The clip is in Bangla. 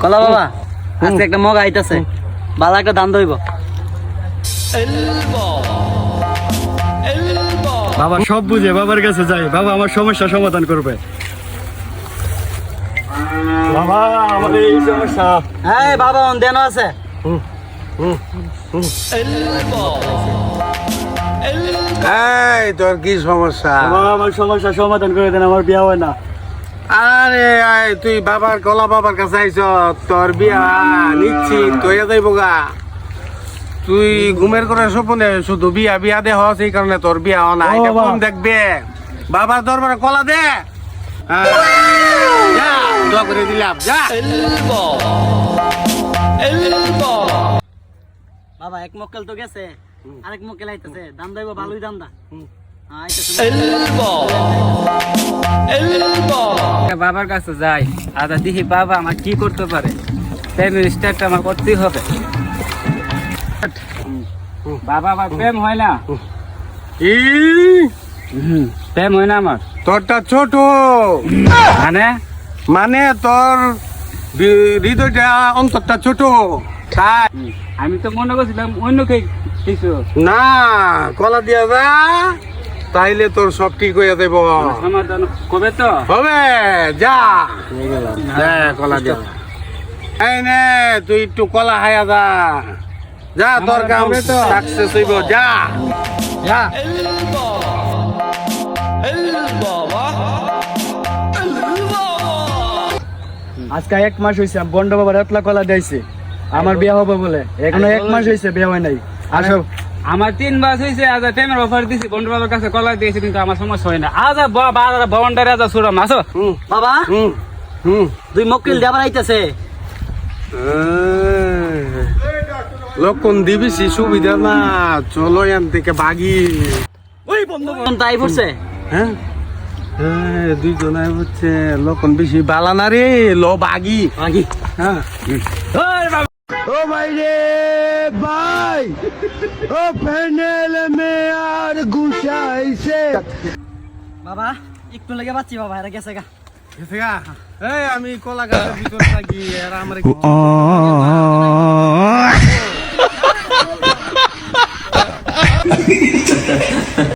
কলা বাবা আজকে একটা মগ আইতাছে, বালা একটা দাম দইব। বাবা সব বুঝে, বাবার কাছে যাই, বাবা আমার সমস্যা সমাধান করবে। বাবা আমার এই সমস্যা। হ্যাঁ বাবা দেন আছে। এই তোর কি সমস্যা? বাবা আমার সমস্যা সমাধান করে দেন, আমার বিয়ে হয় না। আরে আয় তুই বাবার কলা বাবার কাছে আইছ, তোর বিয়া নিশ্চিত হইয়া যাইব গা। তুই ঘুমের করে স্বপ্নে শুধু বিয়া বিয়া দে হস, এই কারণে তোর বিয়া হয় না। ও এটা বাবা। কোন দেখবে বাবার দরবারে কলা দে। হ্যাঁ, যা দোয়া করে দিলাম, যা। বাবা এক মক্কেল তো গেছে, আরেক মক্কেল আইতাছে, দাম দইব ভালোই দাম দা। বাবার কাছে যাই, আদা দেখি বাবা আমার কি করতে পারে। প্রেমের স্টার্টটা আমার করতেই হবে। বাবা আমার প্রেম হয় না, ই, প্রেম হয় না আমার। তোরটা ছোট, মানে মানে তোর হৃদয়টা অন্তরটা ছোট, তাই আমি তো মনে করছিলাম অন্য কিছু। না কলা দিয়া যা, তাইলে তোর সব ঠিক হয়ে যাবো। সমাধান কবে তো হবে, যা যা কলা দিয়া। এই নে তুই একটু কলা হায়া যা, যা তোর কাম হবে তো? সাকসেস হইব, যা যা। আজকে 1 মাস হয়েছে বন্ড বাবার এতলা কলা দিয়েছে আমার বিয়ে হবে বলে, এখনো 1 মাস হয়েছে বিয়ে হয় নাই। আসো আমার 3 মাস হয়েছে, আজ প্রেমের অফার দিছি, বন্ধু বাবার কাছে কলা দিয়েছি, কিন্তু আমার সমস্যা হয় না। আজ বাবা ভবনটারে আজ সুরাম আসো। বাবা হুম হুম। দুই মক্কেল দিয়ে আবার আইতাছে। লক্ষণ দিবিছি সুবিধা না, চলো এন থেকে বাগি। ওই বন্ধু তাই পড়ছে। হ্যাঁ হ্যাঁ, দুইজনে হচ্ছে লক্ষণ বেশি বালা না রে, ল বাগি। আগি হ্যাঁ ওই বাবা, ও ভাই রে ভাই, ও প্যানেল মে আর গুছাইছে। বাবা একটু লেগে পাচ্ছি বাবা, এরা গেছে গা। গেছে গা? এই আমি কলা গাছের ভিতর থাকি, এরা আমার